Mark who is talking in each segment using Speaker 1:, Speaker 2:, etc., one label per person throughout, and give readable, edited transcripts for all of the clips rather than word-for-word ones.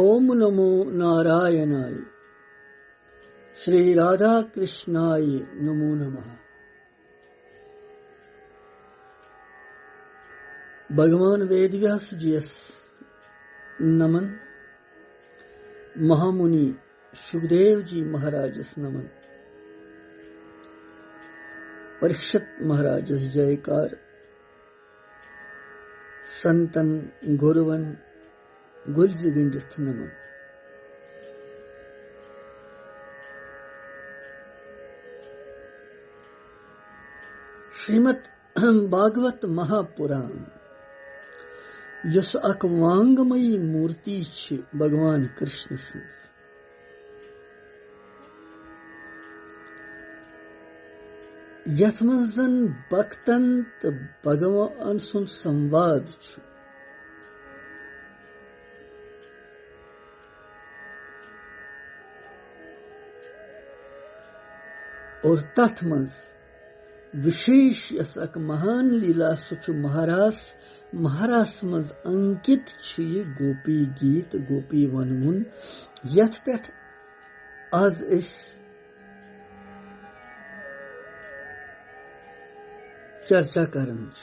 Speaker 1: ओम नमो नारायणाय। श्री राधा कृष्णाय नमो नमः। भगवान वेदव्यास जी नमन। महामुनि सुखदेव जी महाराजस नमन। परीक्षित महाराजस जयकार। संतन गुरुवन गुलजगिंडिस्थ नमन। श्रीमद् भागवत महापुराण यस अक वांगमयी मूर्ति छ भगवान कृष्ण सन्स। यथ मंज जन भक्तन तो भगवान सुन संवाद छ। और तथ मंज विशेष यस अक महान लीला सुच महारास मज अंकित छ ये गोपी गीत गोपी वनमुन यथ पेठ आज इस चर्चा करन छ।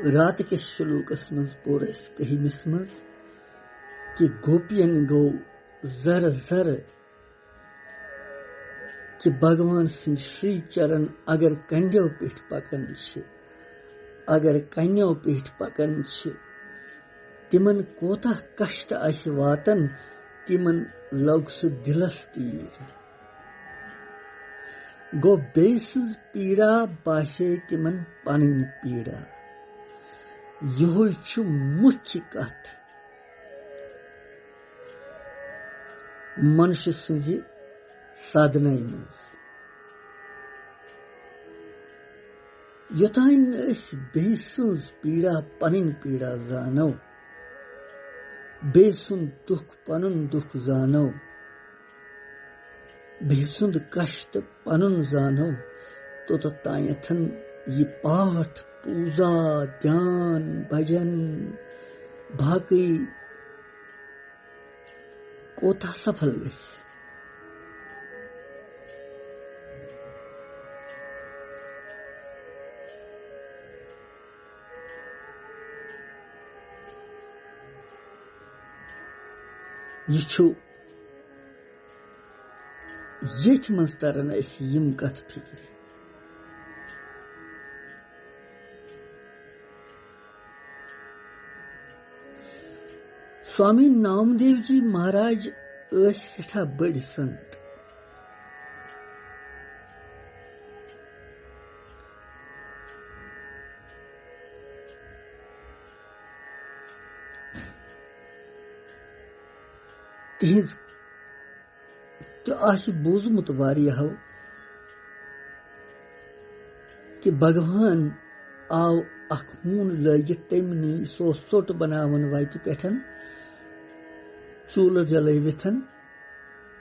Speaker 1: रात के श्लोकस मज पोरस कहिमिस मज कि गोपियन गो जर जर कि भगवान सिंह श्री चरण अगर कंड्यो पेठ पकन छ, अगर कन्यो पेठ पकन छ, तिमन कोता कष्ट आस वातन तिमन लग सु दिलस तीर। गो बेसिस पीड़ा बासे तिमन पन पीड़ा। यो छु मुख्य कथ मनुष्य सज साधना मज। योतान बे सज पीड़ा पन पीड़ा जानो, बे सुन दुख पनुन दुख जानो, बे सुंद कष्ट पनुन जानो तो तायथन ये पाठ पूजा ध्यान भजन बाकी कोता सफल गस। यह ये मज तरन यम कथ फिक्र। स्वामी नामदेव जी महाराज सठा बड़ संत। तिज तो बूझमुत वारियाहो कि भगवान आव अख हून लगित तमनी सो सोट बनावन वत पेठन चूल जलविथन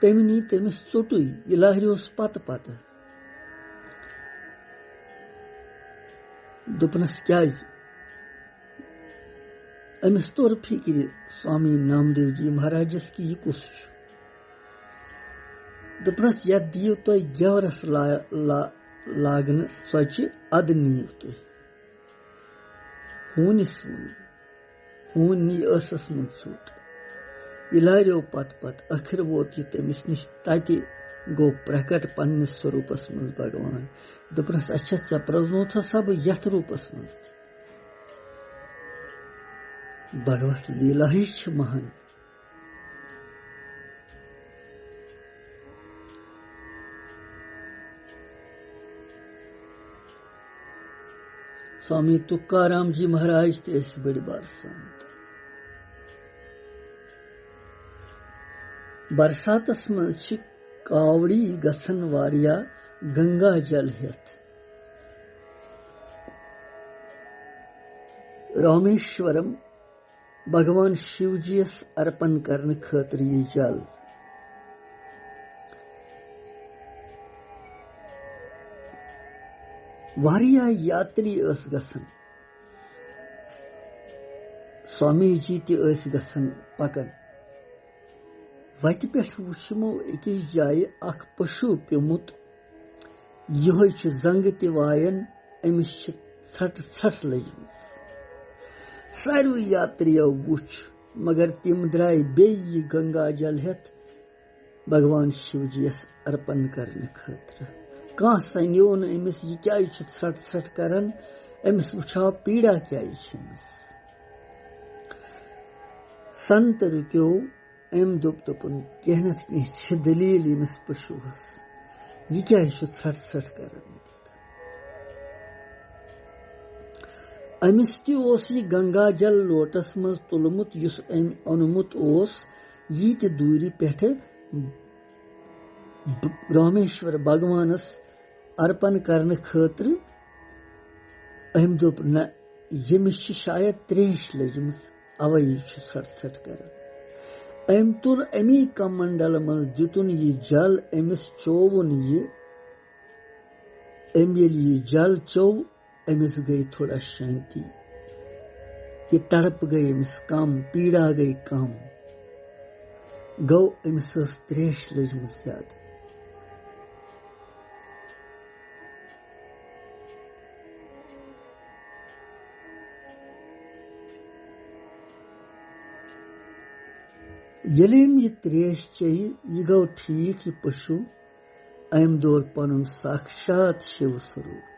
Speaker 1: तमनी तमिस चोटुई यह लहरियोस पत पत दोपनस क्या अमिस तोर फिक्र स्वामी नामदेव जी महाराजस की यह कुस दोपनस यह दियो तो गेवरस लागन सोच अद नीव तुह हूनिस हून नी असस मन चोट इलारियो पत पत आखिर वोत यह तमिस निश तति गो प्रकट पन्निस स्वरूपस मज भगवान। दोपनस अच्छा चे प्रजनोथ सब यथ रूपस मज भगवत लीला ही महान। स्वामी तुकाराम जी महाराज ते बड़ी बार संत। बरसातस मज कावड़ी गसन वारिया गंगा जल हेत रामेश्वरम भगवान शिवजीस अर्पण करने खातिर ये जल। वारिया यात्री गसन स्वामी जी ते गसन पकन वत पे वुचमो अकिस जाय अख पशु प्योमुत यह जंग ते वायन अमिस छट छट लजमस सारे यात्रियों वुच मगर तिम द्राय बे गंगा जल हेत भगवान शिवजीस अर्पण करने खतर कह सनियो न अमिस यह क्या छट छट करन अमिस वुछाव पीड़ा क्या संत रुक्यो अम दोप दोपन कह नत कह दलील यमिस पशुस यह क्या छट छट करन अमिस यह गंगा जल लोटस मज तुलमुत युस अम ओनमुत यी ते दूरी पे रामेश्वर भगवानस अर्पण करने खतर अम दोप न यमिस शायद त्रेश लजमस अवे छट छट कर अम तुल अमी कमंडल मज दितुन यह जल अमिस चोवन अम ये जल चो अमिस गई थोड़ा शांति ये तड़प गई अमिस कम पीड़ा गई कम गौ अमिस त्रेश लजमस ज्यादा यलिम यह त्रेश चाहिए यह गौ ठीक यह पशु अम दौर पनुन साक्षात शिव स्वरूप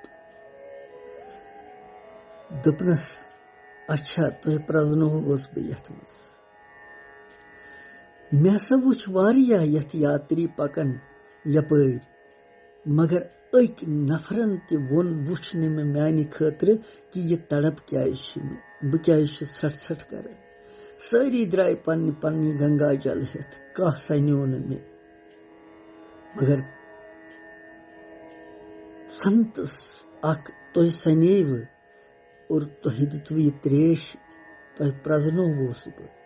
Speaker 1: दुपनस अच्छा तुह प्रजनो बह यथ मज मे हसा वुच वारिया यथ यात्री पकन यपर मगर अक नफरन ते वोन वुच मे मानी खतर कि यह तड़प क्या बह क्या छट छट कर सारी द्राय पन्नी पन्नी गंगा जल हेत कह सनियो न मे मगर संत अख तुह सनेव और तुह दितव यह त्रेश तुह प्रजनो वोस बह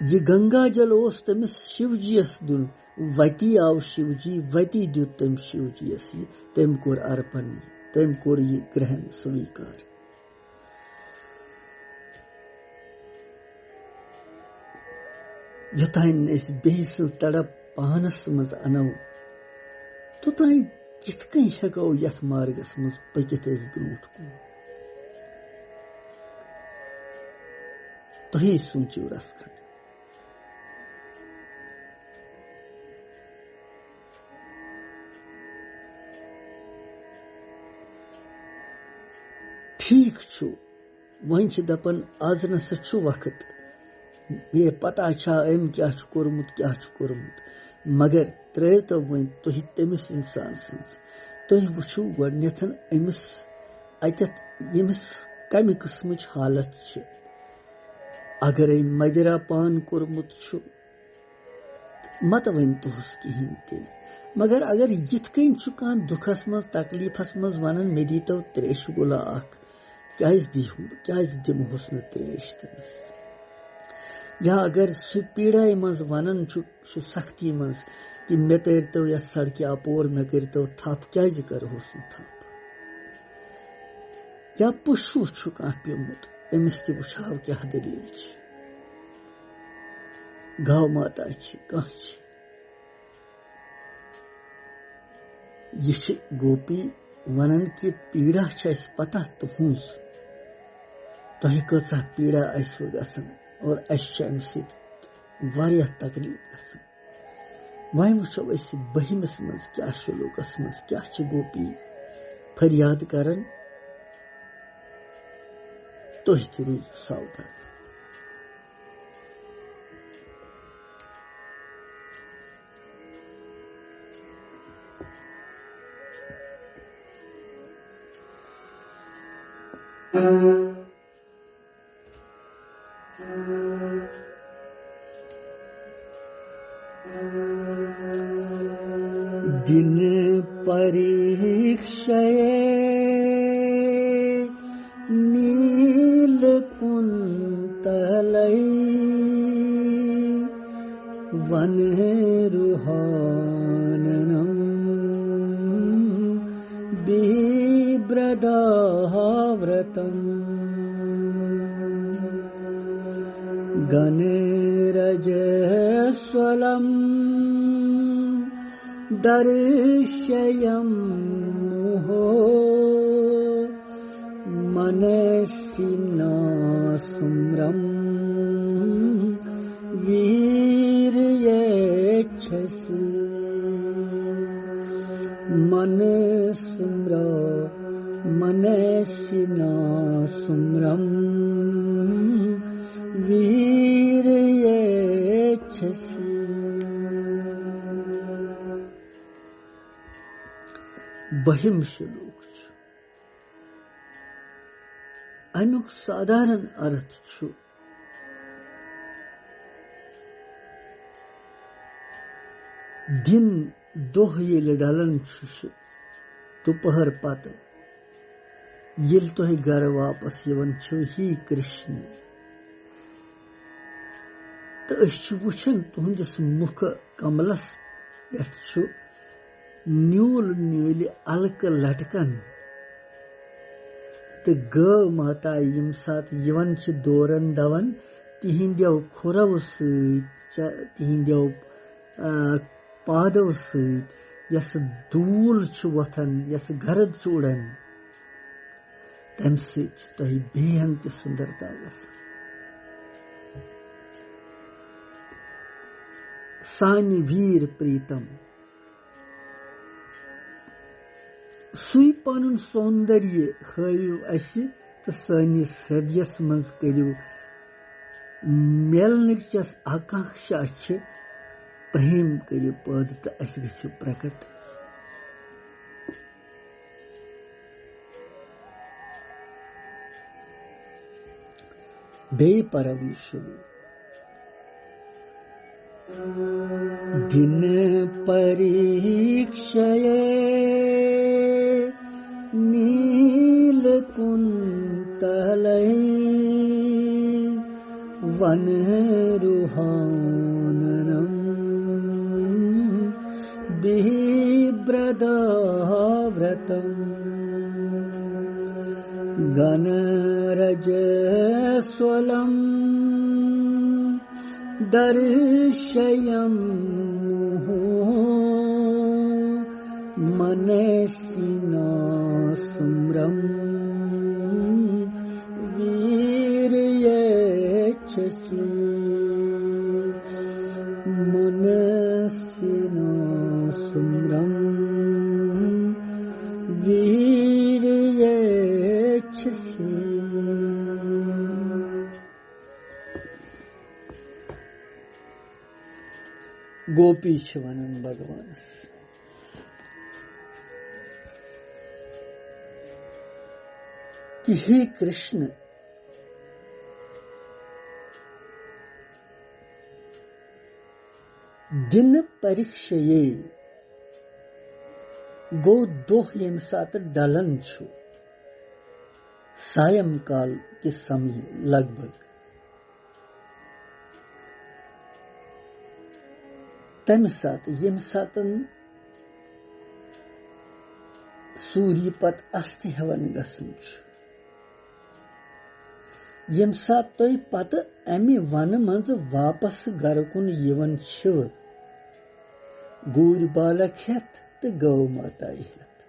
Speaker 1: यह गंगा जल तमिस शिवजीयस दुन वती आव शिवजी वती दुत तम शिवजीयस तम कोर अर्पण तम कोर यह ग्रहण स्वीकार योतान बेह सज तड़प पानस मज अनो तोतान किथ कन हेको यथ मार्गस मज पकित ब्रोट कून तुहे सोचो रसखंड ठीक छु वन दपन आज नसा छु वक्त ये पता छा अम क्या कोर्मुत मगर त्रो तो वन तुह तमिस इंसान सन्स तुह वुचु गोडनेथन अमिस अतत यमिस कमि किस्मच हालत छ अगर मदिरा पान कोर्मुत छु मत वन तुहस कहीं तेल मगर अगर यिथ कन छु कान दुखस मज तकलीफस मज वनन मे दीतो त्रेश गुला अख क्या दिमोस न त्रेश तमिस या अगर सह पीड़ा मज वनन सख्ती मज कि मे तरतो या सड़क अपोर मे करतो थप क्या करहोस न थप या पशु कह प्योमुत अमिस ते वुछाव क्या दलील गौ माता कह यह गोपी वनन कि पीड़ा पता तुहज तुह कचा पीड़ा गसन और अम सह तकलीफ गसन वह वो बहिमस मज क्या शुलूकस मज क्या गोपी फरियाद करन तुह ते रूज सावधान दिन परीक्षये नील कुंतलै वन रुहाननम बिभ्रदाव्रतम गणरजस्वलम दर्शयं मुहो मनसिना सुम्रं वीर्येच्छसि मनसुम्र मनसिना सुम्रं वीर्येच्छसि। बहिम श्लोक अमुक साधारण अर्थ छु दिन दोह येल डालन छुश दोपहर पत येल तोह घर वापस यवन छु ही कृष्ण तो वुछन तुहंदिस मुख कमलस पे न्यूल न्यूल अलक लटकन तो गौ माता यम सात यवन दोरन दवन तिहिंद्यो खुरव तिहिंद्यो पादव सत यस दूल वथन यस गर्द उड़न तम सह बेहन त सुंदरता गसान सानि वीर प्रीतम सुई पनुन सौंदर्य हयु असि तो सनिस हृदयस मज करियो मेलनचस आकांक्षा प्रेम करियो पद तो अस गो प्रकट बे परमेश्वर दिन परीक्षये नीलकुंतलै वन रुहाननम बिभ्रदाव्रतम गणरजस्वलम दर्शयं मुहो मनसिना सुम्रं वीर्येच्छसि मनसिना सुम्रं वीर्येच्छसि। गोपी वनन भगवान कि हे कृष्ण दिन परीक्षये गो दोह यम सात डलन छु सायं काल के समय लगभग तम सात यम सातन सूर्य पत अस्त हेवन गसन यम सात तोय पत अमि वन मज वापस घर कुन यवन छिव गूर बालक हेत तो गौ माता हेत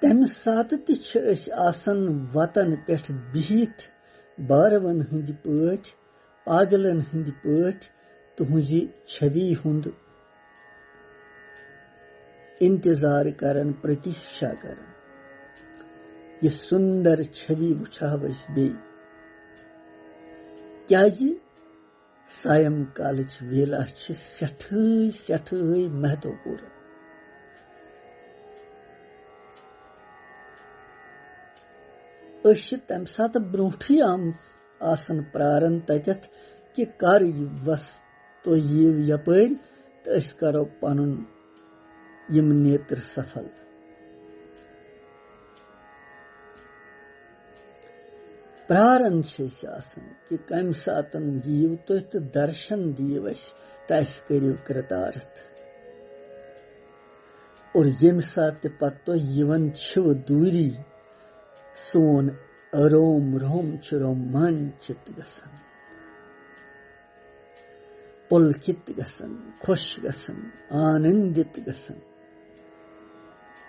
Speaker 1: तम सात तिछ आसन वतन पेठ बिहित बारवन हंद पठ पागलन हंद पठ तुहजी छवि हुंद इंतजार करन प्रतीक्षा करन ये सुंदर छवि वुछा बे क्या सायं काल वेला सठई महत्वपूर्ण तम सात ब्रोठी आसन प्रारन तथत कि कर वस तो यीव यपर तो अस करो पनुन यम नेत्र सफल प्रारन कि कम सातन यीव तुह तो दर्शन दीव तस करियो कृतार्थ और यम सात पत तुह यवन छिव दूरी सोन अरोम रोम रोमांचित गसन पुलकित गसन खुश गसन आनंदित गसन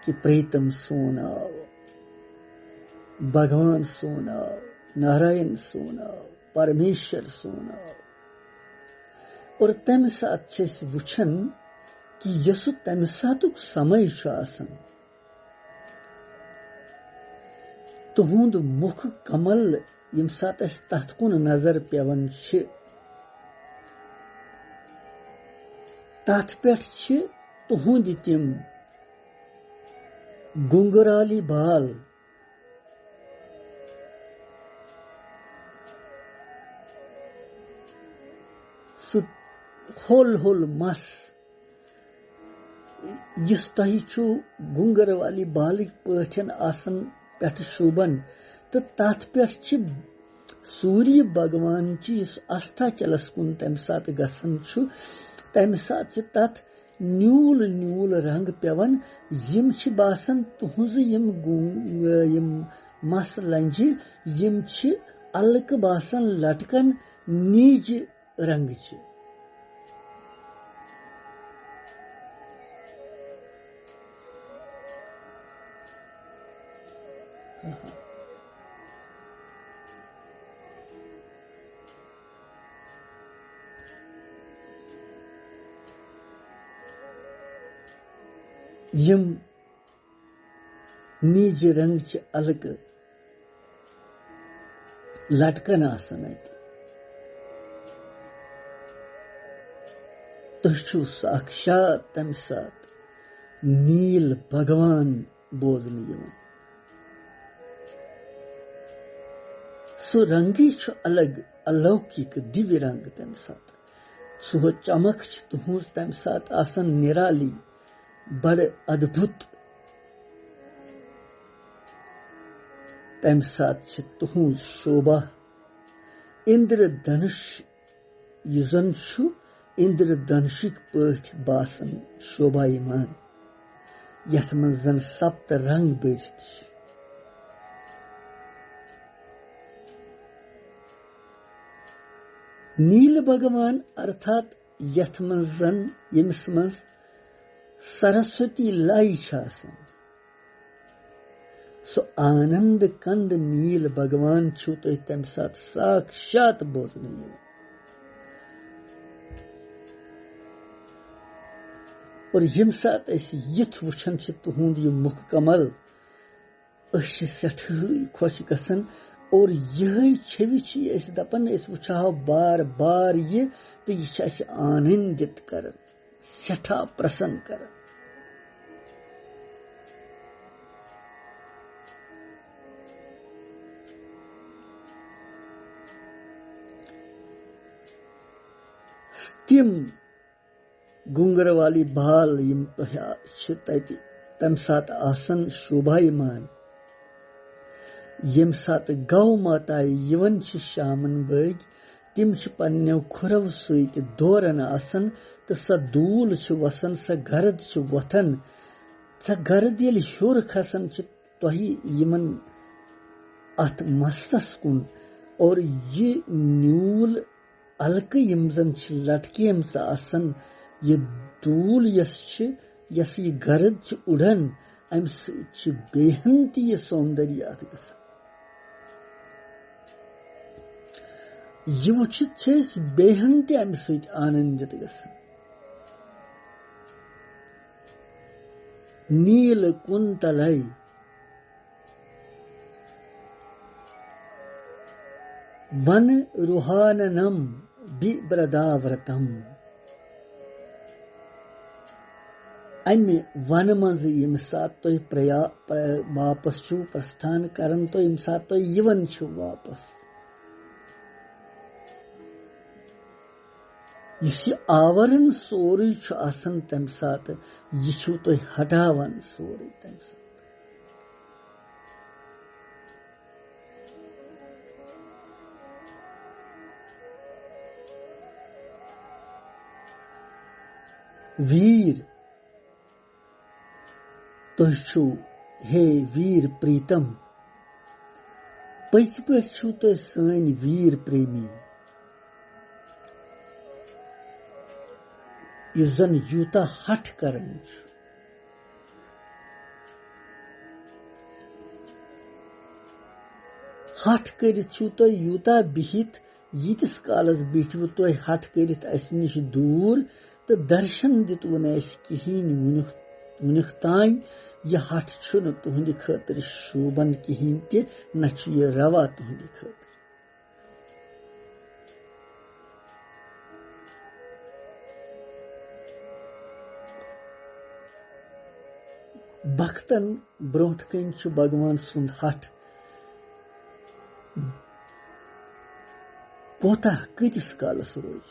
Speaker 1: कि प्रीतम सोन आव भगवान सोन आव नारायण सोन आव परमेश्वर सोन आव और तम सात वुछन कि यसु तम सातुक समय तुहुंद मुख कमल यम सात तथ कुन नजर पेवन तथ पे तुहुंद तिम गुंगराली बाल होल होल मस जिस तु गुंगर वाली बालिक पठन आसन पेट शोभन तो तथ पे सूर्य भगवान इस अस्ताचलस कुन तम सात गसन तम सात तथ न्यूल न्यूल रंग पेवन यम बासन तुहज यम मस लंजि यम अलक बासन लटकन नीज रंग यम नीज रंग अलग लटकन आसन तुझु साक्षात तम सात नील भगवान बोजन सो रंगी अलग अलौकिक दिव्य रंग तम सात सो चमक तुहज तम सात आसन निराली बड़ अद्भुत तम सात तुहज शोभा इंद्रधनुष युजन इंद्रधनुषिक पठ बासन शोभायमान यथ मन जन सप्त रंग बरित नील भगवान अर्थात यथ मन जन यमिस मन सरस्वती लाई सो आनंद कंद नील भगवान छु तो तम सात साक्षात बोजन और यम सात यथ वुछन तुहुंद यह मुख कमल सठ खुश गसन और यही छवि दपन वुछो बार बार ये तो यह आनंदित कर सठा प्रसन्न कर तिम गुंगर वाली बाल यम तम सात आसन शोभायमान यम सात गौ माता यवन शामन बग तिम पन्नो खुरव सत दौरन आसन तो स दूल वसन स गर्द वथन स गर्द ये हर खसन तुमन अत मस्तस कुन और ये न्यूल अलक यम जन लटकेम आसन ये दूल यस ये गर्द उड़न अम बेहंती ये सौंदर्य अत ग यह वुचित बेहंती अम आनंदित ग नील कुंतलय वन रुहाननम बिब्रदाव्रतम अमे वन मज यम सात तुह वापस छु प्रस्थान करन तो यम सात तुह यवन छु वापस इस आवरण सोरी छु आसन तम सात यह छु तुह हटावन सोरी तम सात वीर तुझु हे वीर प्रीतम पज पे छु तो सन वीर प्रेमी यु जन यूता हठ करन हठ करित छु तो यूता बिहित यीतिस कालस बिठवु तो हठ करित अस निश दूर तो दर्शन दितवु न अस किहिन वुनिक ताई यह हठ छुन तुहंदि खतर शोभन किहिन ते न छु यह रवा तुहंदि खतर भक्तन ब्रोंठ कन छु भगवान सुंद हठ कोता कतिस कालस रोज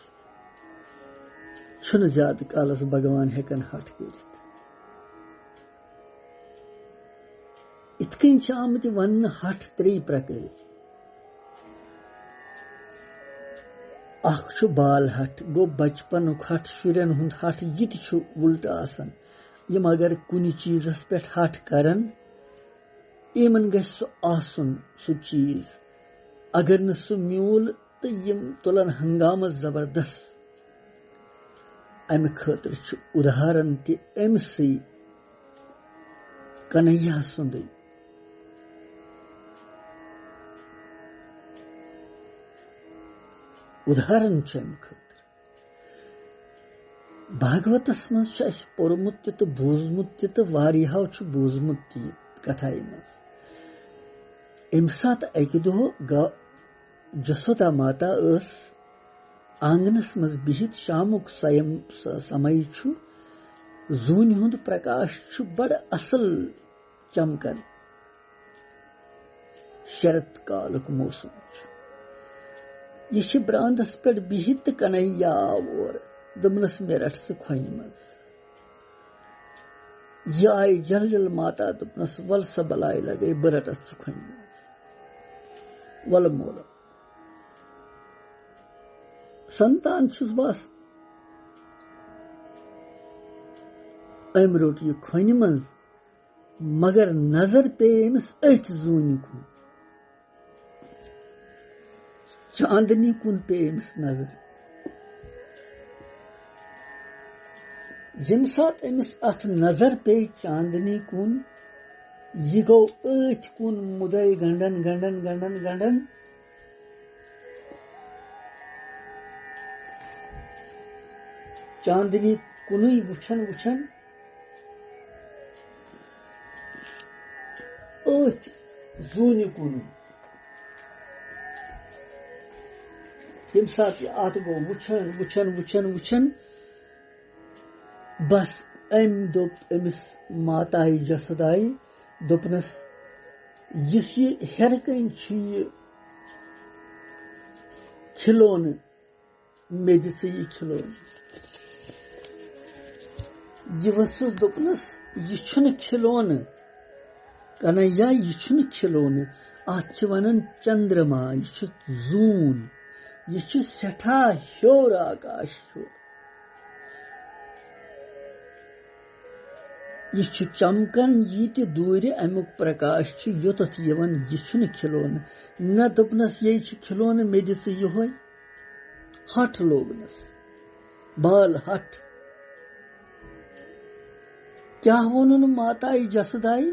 Speaker 1: छुन ज्यादा कालस भगवान हेकन हठ करित इतकन आमत वन हठ त्रे प्रकार अख बाल हठ गो बचपन हठ शुरन हुंद हठ यत उल्ट आसन यम अगर कुन चीजस पे हठ करन यमन गु आसन सु चीज अगर न सु म्यूल तो यम तुलन हंगाम जबरदस्त अम खतर उदाहरण ते अमसी कन्हैया सुंद उदाहरण अम खतर भागवतस मज पोरमुत तो बूजमुत तो वारियाहो बूजमुत कथाई मज अम सात अकि दो जसोदा माता आंगनस मज बिहित शामुक समय जून हुंद प्रकाश बड़ असल चमकन शरत कालुक मौसम यह ब्रांदस पे बिहित कन्हैया और दमनस मे रट से खोन मज यह आई जल जल माता दपनस वल स बलाई लगे बह रटत से खोन मज वल मोल संतान छुस बस अम रोट यह खोन मज मगर नजर पे अमिस अथ जून कुन चांदनी कुन पे अमिस नजर यम सात अमिस अथ नजर पे चांदनी कुन यह गो अथ कुन मुदय गंडन गंडन गंडन गंडन चांदनी कुनुई वुछन वुछन अथ जून कुन यम सात अत गो वुछन वुछन वुछन वुछन बस अम दोप अमिस माताई जसदाई दोपनस यह हेरकन खिलोन मे दिस यह खिलोन यह वसस दोपनस यह खिलोन कन्हैया यह खिलोन अत वनन चंद्रमा यह जून यह सठा ह्योर आकाश ह्योर यह चमकन यीत दूर अमुक प्रकाश योतथ यवन यह खिलोन न दोपनस ये खिलोन मे दिस यहोय हठ लोगनस बाल हठ क्या वोनुन माताई जसदाई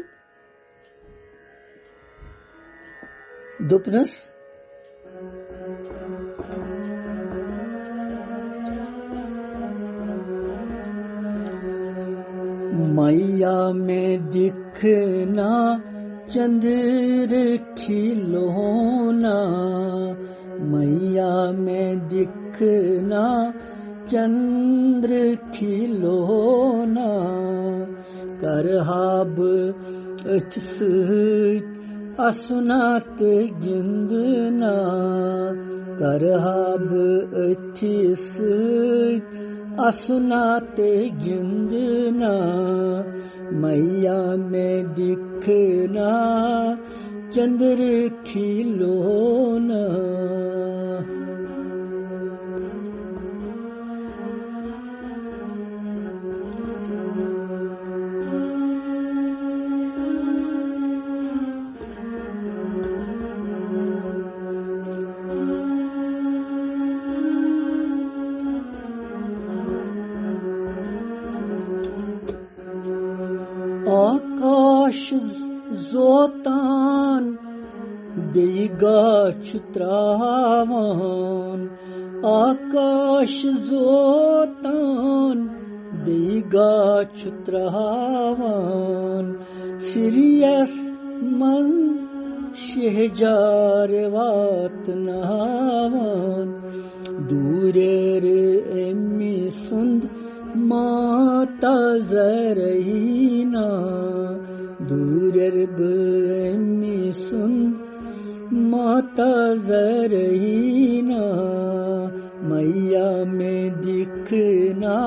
Speaker 1: दोपनस मैया में दिखना चंद्र खिलौना मैया में दिखना चंद्र खिलौना करहाब अथ सत असुनात गिंदना करहाब अथ सत असुनात गिंदना मैया में दिखना चंद्र खिलौना जोतान बेयि गाछु त्रावान आकाश जोतान बेयि गाछु त्रावान सिरियस मन शहजार वातनावान दूरेर एम्मी सुंद माता जरहीना दूरेर एम्मी सुंद माता जरहीना मैया में दिखना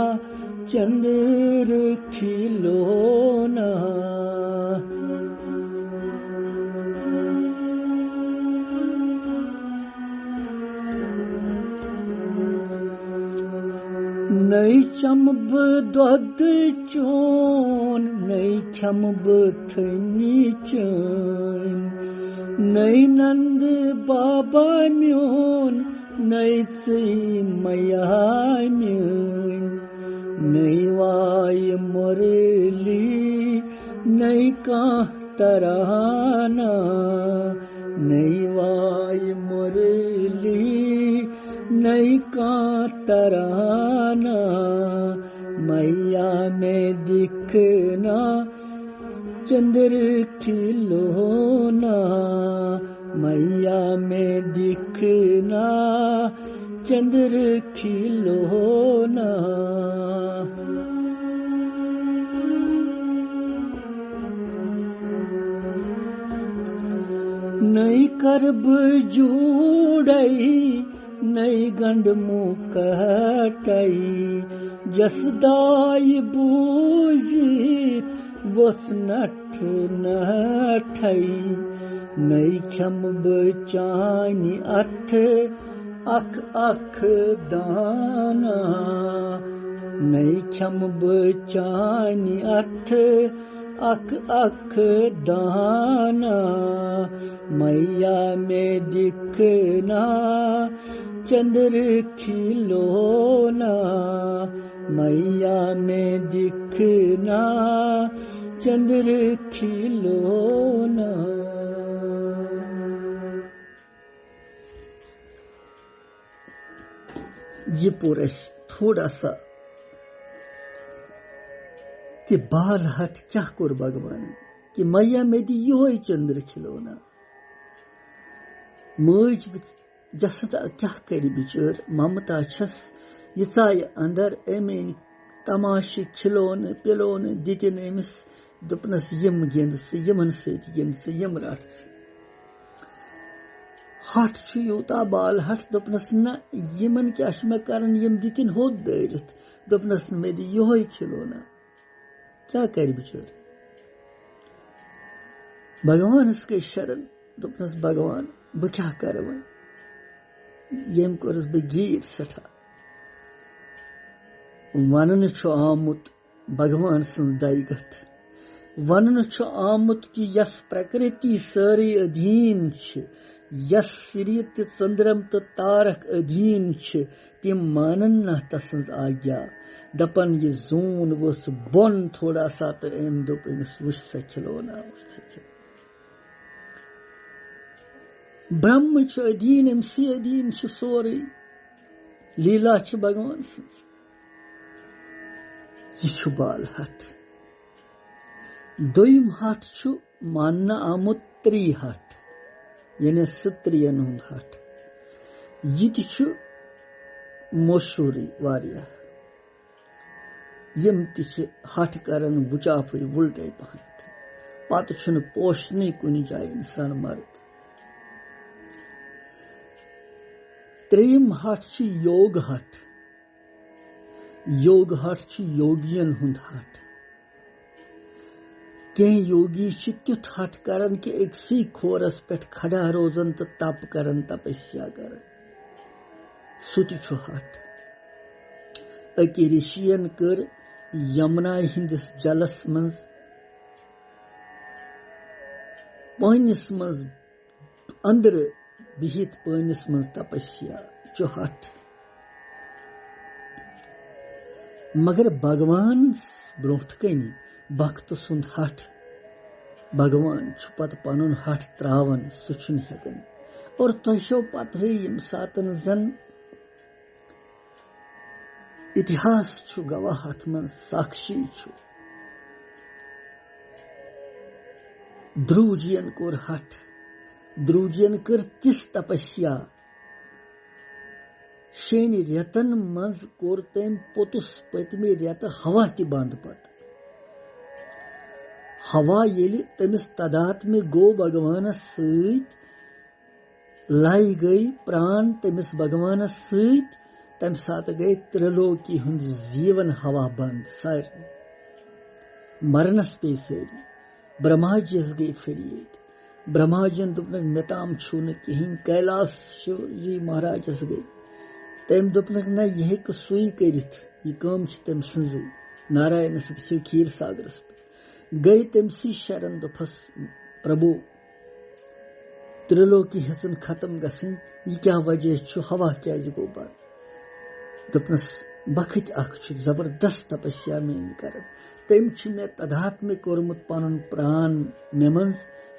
Speaker 1: चंद्र खिलौना नई चमब दोद चोन नई चमब थनी चोन नई नंद बाबा म्योन नई सी मैया म्योन नई वाय मुरली नई का तराना नई वाय मुरली नई का तराना मैया में दिखना चंद्र खिलौना मैया में दिखना चंद्र खिलौना नई करब जोड़ई नई गंड मुकटई जसदाई बूजित वस नठ नठई नई खम बचानी अथ अख अख दाना नई खम बचानी अथ अख अख दाना मैया में दिखना चंद्र खिलौना मैया में दिखना चंद्र खिलौना ये पूरा थोड़ा सा कि बाल हट क्या कर भगवान कि मैया में दी यो चंद्र खिलौना मज जसद क्या कर बिचर ममता छस यचाय अंदर एमेन तमाशे खिलौन पिलौन दितिन अमिस दोपनस यम गिंद से यमन सत गिंद से यम रट हट छु यूता बाल हट दोपनस न यमन क्या मे करन यम दितिन होद दरित दोपनस में दी यो खिलौना क्या कर बिचर भगवान के शरण दोपनस भगवान बह क्या कर वन यम कोरस बह गीर सठा वनन आमुत भगवान सं दैगत वनन आमुत कि यस प्रकृति सारी अधीन यस सूर्य तो चंद्रम तो तारक अधीन तिम मानन न तसंज आज्ञा दपन ये जोन वस बोन थोड़ा सा तो एम दोप अमिस वुछ सा खिलौना ब्रह्म अधीन अमसी अधीन सोरे लीला भगवान सज यह बाल हट दोयम हट मानना आमुत त्रि हट यानी त्रियन हुंद हट यह मशहूरी वारिया यम हट करन बुचाफ उल्टे पहन पत पोषन कुन जाए इंसान मर्द त्रेयम हट योग हट योगियन हुंद हट कह योगी तुथ हट करन कि एकसी खोरस पे खड़ा रोजन तो तप करन तपस्या करन सुत हट अकि ऋषियन कर यमुना हिंदिस जलस मज पानिस मज अंदर बिहित पानिस मज तपस्या हट मगर भगवान ब्रोट कन भक्त सुंद हट भगवान पत पनुन हठ त्रावन सुन हेकन और तशो पत यम सातन जन इतिहास गवाह अथ मन साक्षी ध्रुवजियन कोर हठ ध्रुवजियन कर तिस तपस्या शेन रेतन मज कोर तम पोतुस पतमे रेत हवा ति बंद पत हवा येली तमिस तदात में गो भगवान सत लाई गई प्राण तमिस भगवान सत तम सात गई त्रिलोकी हुंद जीवन हवा बंद सारे मरनस पे सारी ब्रह्माजीस गई फरीद ब्रह्माजन दुपन मेताम छून कहीं कैलाश शिवजी महाराजस गई तम दुपनक ना यह सुई करित यह कम तम सजू नारायण सिव खीर सागरस गई तमसी शरण दुफस प्रभु त्रिलोकी हसन खत्म गसन यह क्या वजह हवा क्या गो बंद दुपनस बखत अख जबरदस्त तपस्या मेन कर तम मे तदात में कोरमुत पनुन प्राण मे मन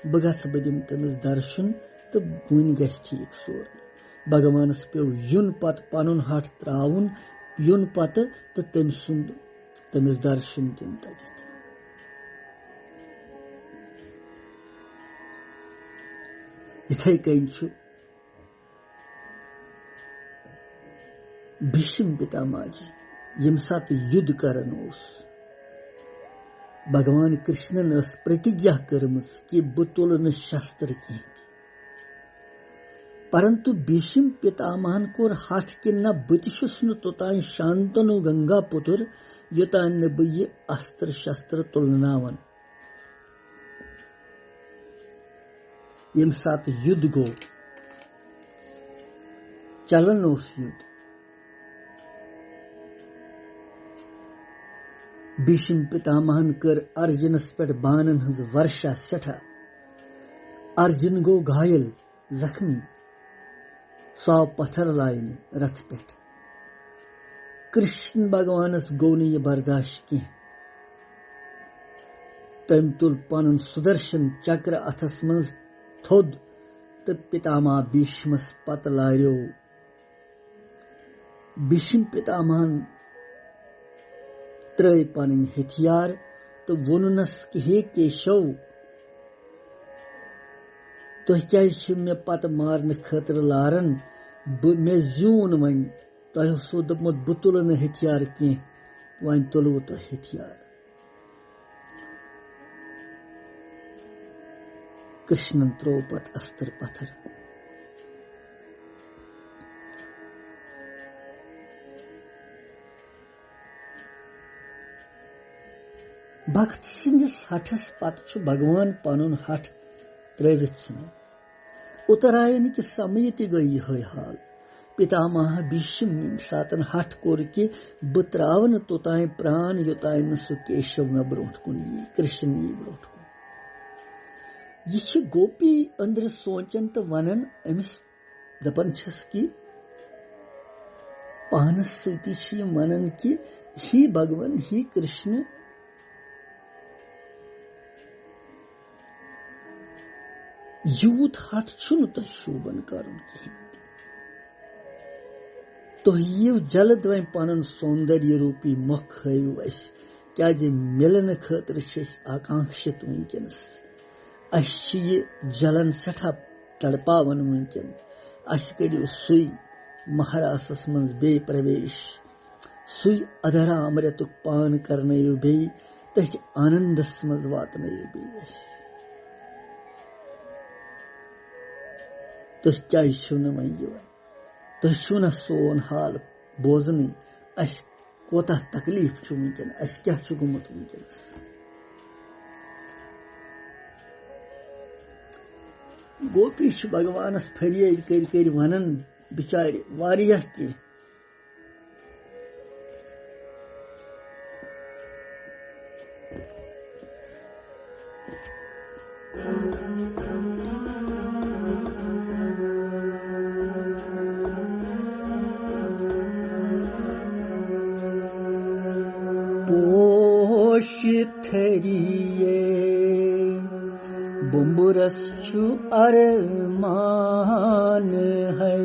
Speaker 1: बह दिम तमिस दर्शन तो वन ग ठीक सोर भगवानस पे युन पत पनुन हठ त्राउन युन पत तो तम सुंद तमिस दर्शन दिन तत इथे कन भीष्म पितामहजी यम सात युद्ध करन भगवान कृष्णन प्रतिज्ञा कर्मस कि बह तुल न शस्त्र कह परंतु भीष्म पितामहन कोर हठ कि न बतुस न तोतान शांतनु गंगा पुत्र योतान न बह यह अस्त्र शस्त्र तुलनावन यम सात युद्ध गो चलन युद्ध भीष्म पितामहन कर अर्जुनस पे बानन हज वर्षा सठा अर्जुन गो घायल जख्मी सौ पत्थर लाइन रथ पे कृष्ण भगवानस गो न यह बर्दाश्त कह तम तुल पन सुदर्शन चक्र अथस मज थोद तो पितामह भीष्मस पत लार्यो भीष्म पितामहन त्रय पन हथियार तो वोनस कि हे केशव तुह क्या मे पत मारन खतर लारन मे जून वन तुह दोपमुत बह तुल न हथियार कह वन तुलव तुह हथियार कृष्णन त्रो पत अस्त्र पत्थर भक्त सिंदिस हठस पत भगवान पनुन हठ त्रवित उत्तरायण कि समय गई यह हाल पितामह भीष्म सातन हठ कोर कि बह त्रावन तोतान प्राण योतान सु केशव मे ब्रोट कुन यी कृष्ण यी ब्रोट कुन यह गोपी अंदर सोचन तो वनन अमिस दपन छस कि पानस सती मनन कि ही भगवान ही कृष्ण यूत हठ तो शोभन कर तो यू जल्द वन पन सौंदर्य रूपी मुख हयू अस क्या मिलन खतर आकांक्षित वनकस अस जलन सठा तड़पावन वनकन अस करू सुई महारासस मज बे प्रवेश सुई अधरा अमृतुक पान करनयु बे तथ आनंदस मज वातनयु बे तुह क्या वन तुह सोन हाल बोजन अस कोता तकलीफ वनकन अस क्या गुमुत वनकस गोपी भगवानस फरियाद कर वनन बिचार वारिया कह पोष थरिये बुम्बुरस छु अरमान है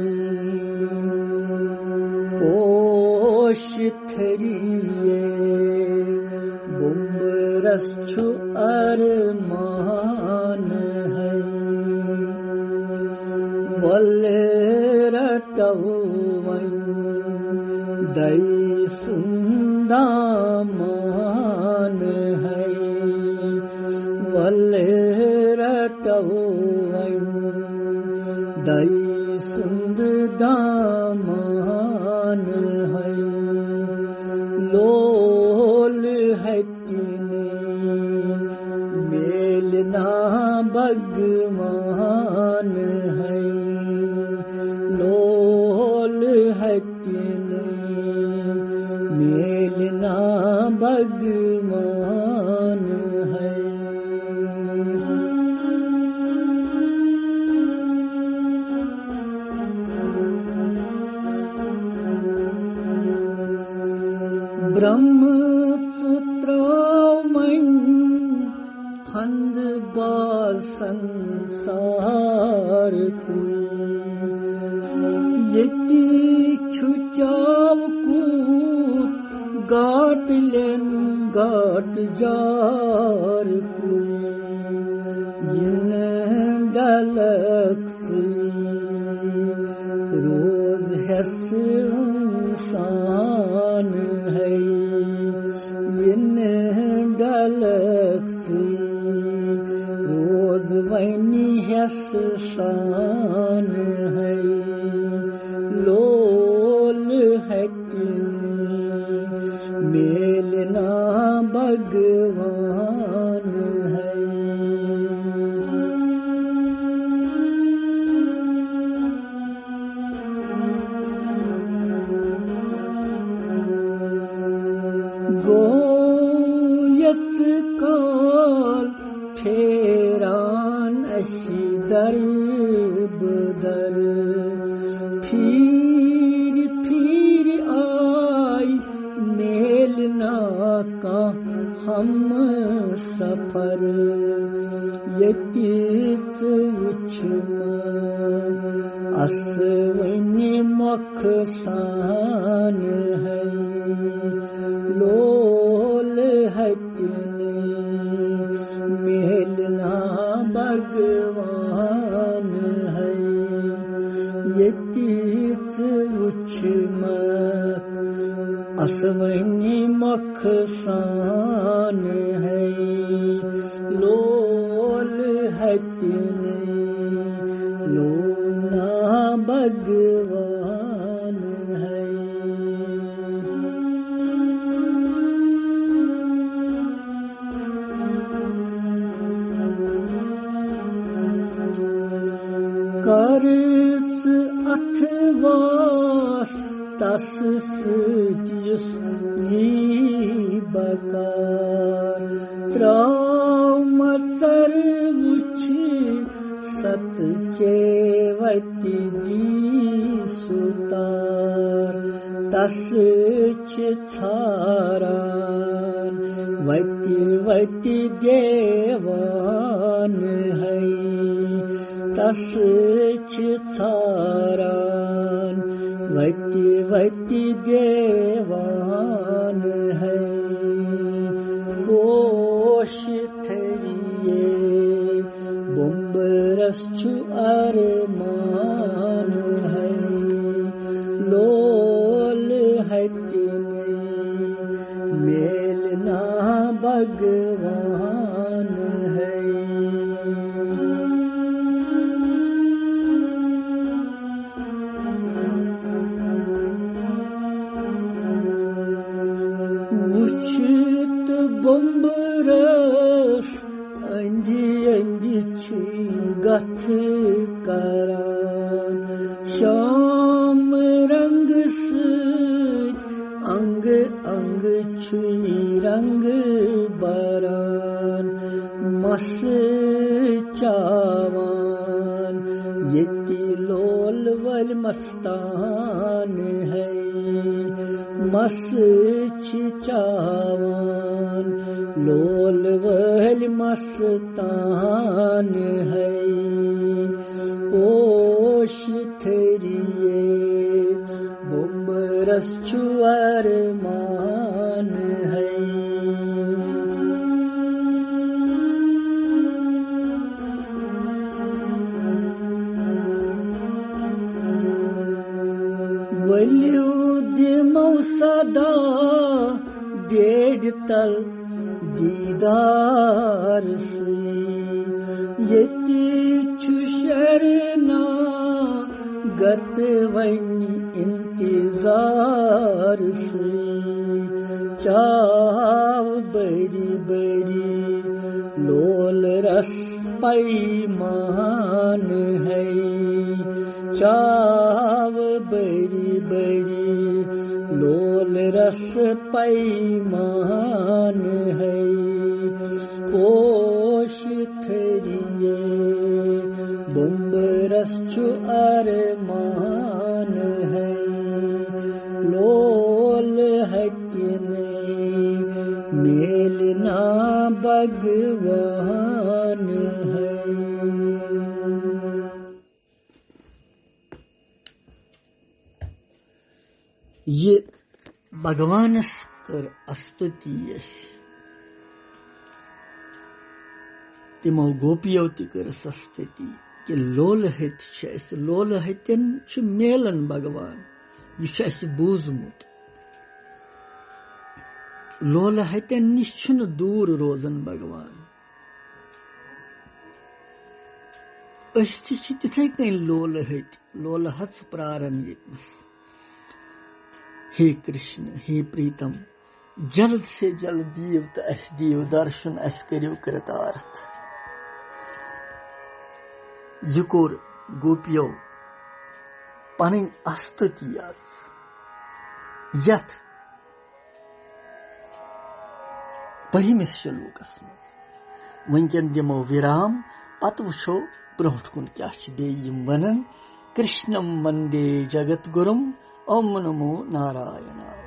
Speaker 1: पोश थरिये बुम्बुरस छु अरमान है वल्लरटवन दई सुंदामान है वल्लरटवन दई सुंददामान है लोल है तिने मेलना भगवान है लोल है तिने मेलना भगवान है ब्रह्मसूत्रमन फंद बा संसार कोई यति छुचाव कूट गाट लेन गाट जार कोई इन डलक से रोज हस इंसान है इन डलक से रोज वनी हस शान है लोल है तिने मेलना भगवान है गोयच काल फेरान अशी दरबदर फिर फिर आई मेलना का हम सफर यतीच उछमा असवनी मखसान है लोल है तिने मेलना भगवान है यतीच उछमक असवनी मखसान है लोल है तिने लोना भगवान है करस अथवास तस सुजिस बकार त्राम सर्वुचि सत चेवति दी सुतार तस छारान वति वति देवान है तस छारान वति वति देवान है पोश थरिये बुम्बरस छु अरमान है लोल है तिने मेलना भगवान है उचित बुम्बरस अंजी अंजी छी गथ करान शाम रंग से अंग अंग छी रंग बरान मस चावान यति लोल वल मस्तान है मस चावान लोल वल दिल मस्तान है ओश थरिये बुम्बरस चुअर मान है वलियो दिमो सदा डेढ़ तल दीदार से यति छुशरना गत वन इंतजार से चाव बरी बरी लोल रस पैमान है चाव बरी बरी लोल रस पैमान है पोश थरिये बुम्बरस चुअर मान है लोल हकिने मेलना भगवान है ये भगवानस कर स्तुति तिमो गोपियों ति कर स्तुति कि लोल हतिन मेलन भगवान यह बूजमुत लोल हतिन निश दूर रोजन भगवान तिथे कन लोल हत प्रारन यतनस हे कृष्ण हे प्रीतम जल्द से जल्द दीव तो अस दीव दर्शन अस करियो कृतार्थ यह कोर गोपियों पन स्तुति यथ 5 श्लोकस मज वंकन दिमो विराम पत वुछो ब्रोट कुन क्या वनन कृष्णम वंदे जगत गुरुम ओम नमो नारायणाय।